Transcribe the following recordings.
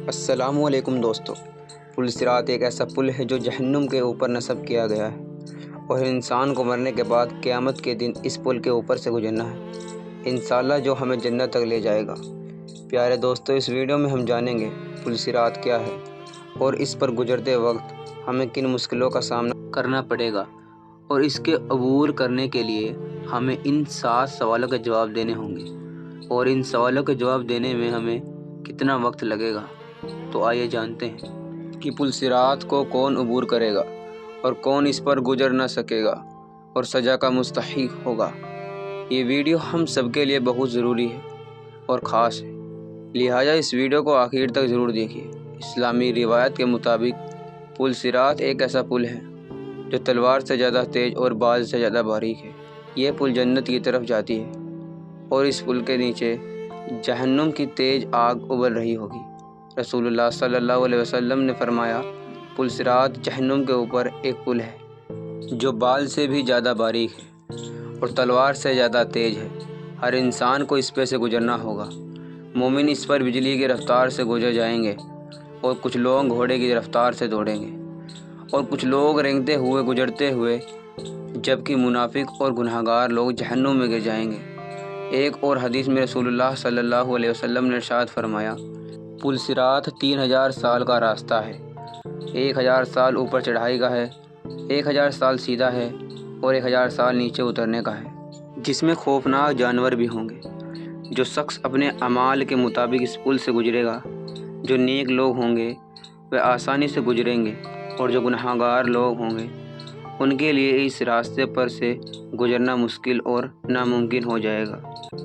السلام علیکم دوستو۔ پل صراط ایک ایسا پل ہے جو جہنم کے اوپر نصب کیا گیا ہے اور انسان کو مرنے کے بعد قیامت کے دن اس پل کے اوپر سے گزرنا ہے انشاءاللہ، جو ہمیں جنت تک لے جائے گا۔ پیارے دوستو، اس ویڈیو میں ہم جانیں گے پل صراط کیا ہے اور اس پر گزرتے وقت ہمیں کن مشکلوں کا سامنا کرنا پڑے گا، اور اس کے عبور کرنے کے لیے ہمیں ان 7 سوالوں کے جواب دینے ہوں گے، اور ان سوالوں کے جواب دینے میں ہمیں کتنا وقت لگے گا۔ تو آئیے جانتے ہیں کہ پل صراط کو کون عبور کرے گا اور کون اس پر گزر نہ سکے گا اور سزا کا مستحق ہوگا۔ یہ ویڈیو ہم سب کے لیے بہت ضروری ہے اور خاص ہے، لہٰذا اس ویڈیو کو آخر تک ضرور دیکھیے۔ اسلامی روایت کے مطابق پل صراط ایک ایسا پل ہے جو تلوار سے زیادہ تیز اور بال سے زیادہ باریک ہے۔ یہ پل جنت کی طرف جاتی ہے اور اس پل کے نیچے جہنم کی تیز آگ ابل رہی ہوگی۔ رسول اللہ صلی اللہ علیہ وسلم نے فرمایا، پل صراط جہنم کے اوپر ایک پل ہے جو بال سے بھی زیادہ باریک ہے اور تلوار سے زیادہ تیز ہے۔ ہر انسان کو اس پہ سے گزرنا ہوگا۔ مومن اس پر بجلی کی رفتار سے گزر جائیں گے، اور کچھ لوگ گھوڑے کی رفتار سے دوڑیں گے، اور کچھ لوگ رینگتے ہوئے گزرتے ہوئے، جبکہ منافق اور گنہگار لوگ جہنم میں گر جائیں گے۔ ایک اور حدیث میں رسول اللہ صلی اللہ علیہ وسلم نے ارشاد فرمایا، پل صراط 3000 سال کا راستہ ہے۔ 1000 سال اوپر چڑھائی کا ہے، 1000 سال سیدھا ہے، اور 1000 سال نیچے اترنے کا ہے، جس میں خوفناک جانور بھی ہوں گے۔ جو شخص اپنے اعمال کے مطابق اس پل سے گزرے گا، جو نیک لوگ ہوں گے وہ آسانی سے گزریں گے، اور جو گنہگار لوگ ہوں گے ان کے لیے اس راستے پر سے گزرنا مشکل اور ناممکن ہو جائے گا۔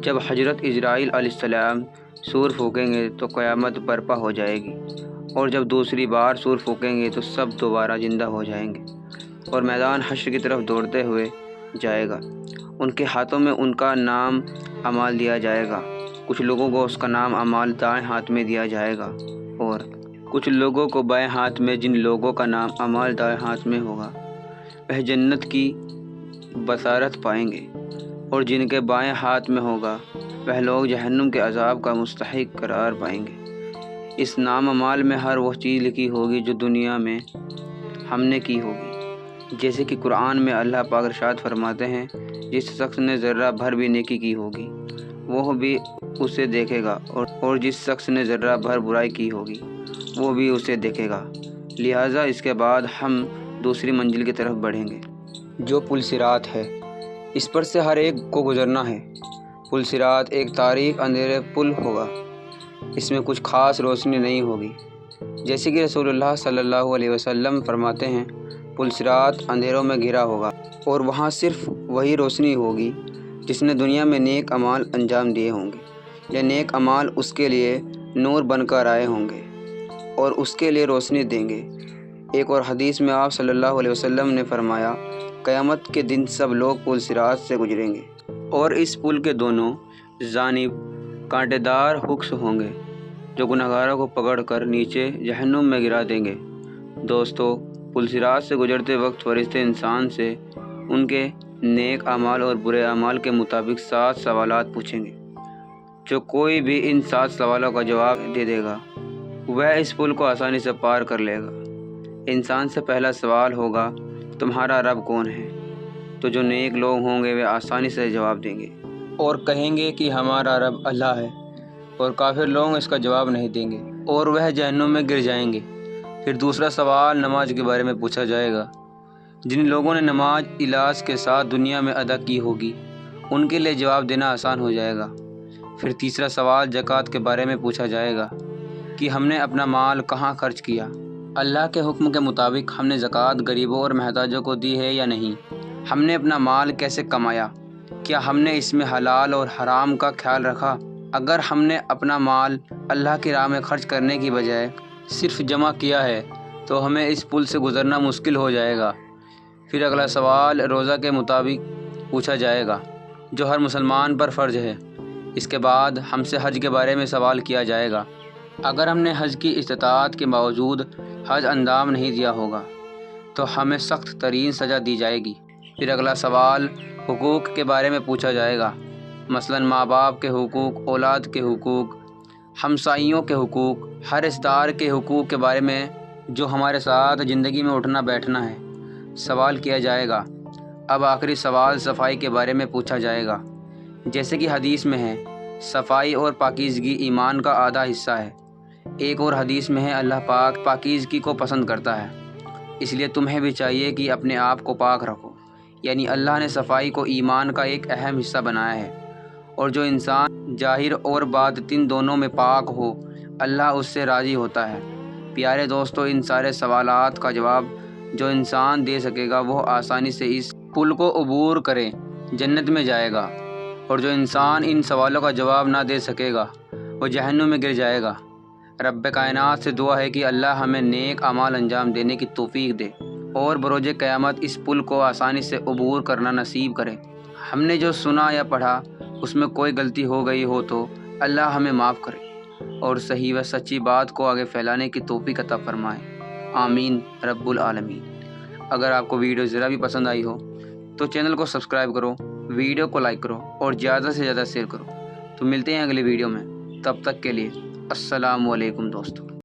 جب حضرت اسرائیل علیہ السلام سور پھونکیں گے تو قیامت برپا ہو جائے گی، اور جب دوسری بار سور پھونکیں گے تو سب دوبارہ زندہ ہو جائیں گے اور میدان حشر کی طرف دوڑتے ہوئے جائے گا۔ ان کے ہاتھوں میں ان کا نام اعمال دیا جائے گا۔ کچھ لوگوں کو اس کا نام اعمال دائیں ہاتھ میں دیا جائے گا، اور کچھ لوگوں کو بائیں ہاتھ میں۔ جن لوگوں کا نام اعمال دائیں ہاتھ میں ہوگا وہ جنت کی بشارت پائیں گے، اور جن کے بائیں ہاتھ میں ہوگا وہ لوگ جہنم کے عذاب کا مستحق قرار پائیں گے۔ اس نام اعمال میں ہر وہ چیز لکھی ہوگی جو دنیا میں ہم نے کی ہوگی، جیسے کہ قرآن میں اللہ پاک ارشاد فرماتے ہیں، جس شخص نے ذرہ بھر بھی نیکی کی ہوگی وہ بھی اسے دیکھے گا، اور جس شخص نے ذرہ بھر برائی کی ہوگی وہ بھی اسے دیکھے گا۔ لہٰذا اس کے بعد ہم دوسری منزل کی طرف بڑھیں گے جو پل صراط ہے۔ اس پر سے ہر ایک کو گزرنا ہے۔ پل صراط ایک تاریک اندھیرے پل ہوگا، اس میں کچھ خاص روشنی نہیں ہوگی، جیسے کہ رسول اللہ صلی اللہ علیہ وسلم فرماتے ہیں، پل صراط اندھیروں میں گھرا ہوگا اور وہاں صرف وہی روشنی ہوگی جس نے دنیا میں نیک اعمال انجام دیے ہوں گے، یا نیک اعمال اس کے لیے نور بن کر آئے ہوں گے اور اس کے لیے روشنی دیں گے۔ ایک اور حدیث میں آپ صلی اللہ علیہ وسلم نے فرمایا، قیامت کے دن سب لوگ پل صراط سے گزریں گے، اور اس پل کے دونوں جانب کانٹے دار ہکس ہوں گے جو گنہگاروں کو پکڑ کر نیچے جہنم میں گرا دیں گے۔ دوستو، پل صراط سے گزرتے وقت فرشتے انسان سے ان کے نیک اعمال اور برے اعمال کے مطابق 7 سوالات پوچھیں گے۔ جو کوئی بھی ان 7 سوالوں کا جواب دے دے گا وہ اس پل کو آسانی سے پار کر لے گا۔ انسان سے پہلا سوال ہوگا، تمہارا رب کون ہے؟ تو جو نیک لوگ ہوں گے وہ آسانی سے جواب دیں گے اور کہیں گے کہ ہمارا رب اللہ ہے، اور کافر لوگ اس کا جواب نہیں دیں گے اور وہ جہنم میں گر جائیں گے۔ پھر دوسرا سوال نماز کے بارے میں پوچھا جائے گا۔ جن لوگوں نے نماز اخلاص کے ساتھ دنیا میں ادا کی ہوگی ان کے لیے جواب دینا آسان ہو جائے گا۔ پھر تیسرا سوال زکوٰۃ کے بارے میں پوچھا جائے گا کہ ہم نے اپنا مال کہاں خرچ کیا، اللہ کے حکم کے مطابق ہم نے زکوٰۃ غریبوں اور محتاجوں کو دی ہے یا نہیں، ہم نے اپنا مال کیسے کمایا، کیا ہم نے اس میں حلال اور حرام کا خیال رکھا۔ اگر ہم نے اپنا مال اللہ کی راہ میں خرچ کرنے کی بجائے صرف جمع کیا ہے تو ہمیں اس پل سے گزرنا مشکل ہو جائے گا۔ پھر اگلا سوال روزہ کے مطابق پوچھا جائے گا جو ہر مسلمان پر فرض ہے۔ اس کے بعد ہم سے حج کے بارے میں سوال کیا جائے گا۔ اگر ہم نے حج کی استطاعت کے باوجود حج انجام نہیں دیا ہوگا تو ہمیں سخت ترین سزا دی جائے گی۔ پھر اگلا سوال حقوق کے بارے میں پوچھا جائے گا، مثلاً ماں باپ کے حقوق، اولاد کے حقوق، ہمسائیوں کے حقوق، ہر رشتہ دار کے حقوق کے بارے میں جو ہمارے ساتھ زندگی میں اٹھنا بیٹھنا ہے سوال کیا جائے گا۔ اب آخری سوال صفائی کے بارے میں پوچھا جائے گا۔ جیسے کہ حدیث میں ہے، صفائی اور پاکیزگی ایمان کا آدھا حصہ ہے۔ ایک اور حدیث میں ہے، اللہ پاک پاکیزگی کو پسند کرتا ہے، اس لیے تمہیں بھی چاہیے کہ اپنے آپ کو پاک رکھو۔ یعنی اللہ نے صفائی کو ایمان کا ایک اہم حصہ بنایا ہے، اور جو انسان ظاہر اور باطن دونوں میں پاک ہو، اللہ اس سے راضی ہوتا ہے۔ پیارے دوستو، ان سارے سوالات کا جواب جو انسان دے سکے گا وہ آسانی سے اس پل کو عبور کرے جنت میں جائے گا، اور جو انسان ان سوالوں کا جواب نہ دے سکے گا وہ جہنم میں گر جائے گا۔ رب کائنات سے دعا ہے کہ اللہ ہمیں نیک اعمال انجام دینے کی توفیق دے اور بروز قیامت اس پل کو آسانی سے عبور کرنا نصیب کرے۔ ہم نے جو سنا یا پڑھا اس میں کوئی غلطی ہو گئی ہو تو اللہ ہمیں معاف کرے اور صحیح و سچی بات کو آگے پھیلانے کی توفیق عطا فرمائے۔ آمین رب العالمین۔ اگر آپ کو ویڈیو ذرا بھی پسند آئی ہو تو چینل کو سبسکرائب کرو، ویڈیو کو لائک کرو اور زیادہ سے زیادہ شیئر کرو۔ تو ملتے ہیں اگلے ویڈیو میں، تب تک کے لیے السلام علیکم دوستو۔